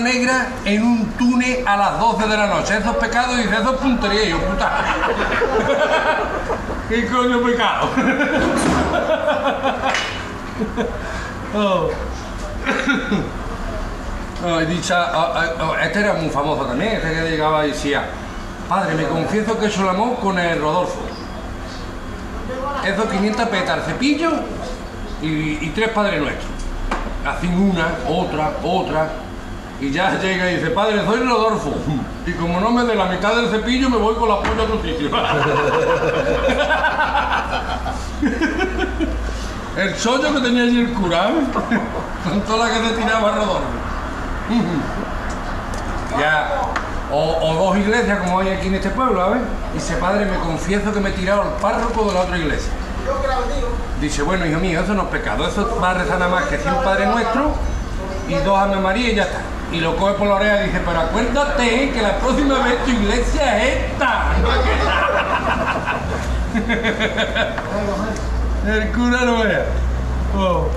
negra en un túnel a las 12 de la noche. Eso es pecado, dice, eso es puntería. Y yo, puta. ¿Qué coño pecado? Este era muy famoso también, este que llegaba y decía: padre, me confieso que he hecho el amor con el Rodolfo. Esos 500 petas al cepillo y 3 Padres Nuestros. Hacen una, otra, y ya llega y dice: padre, soy Rodolfo, y como no me dé la mitad del cepillo me voy con la polla a otro sitio. El chollo que tenía allí el cura, con toda la que se tiraba Rodolfo. Ya, o 2 iglesias como hay aquí en este pueblo, ¿sabes? Dice: padre, me confieso que me he tirado al párroco de la otra iglesia. Dice: bueno, hijo mío, eso no es pecado, eso va a rezar nada más que 100 Padre Nuestro y 2 Ave María y ya está. Y lo coge por la oreja y dice: pero acuérdate que la próxima vez tu iglesia es esta. El cura no vea. Oh.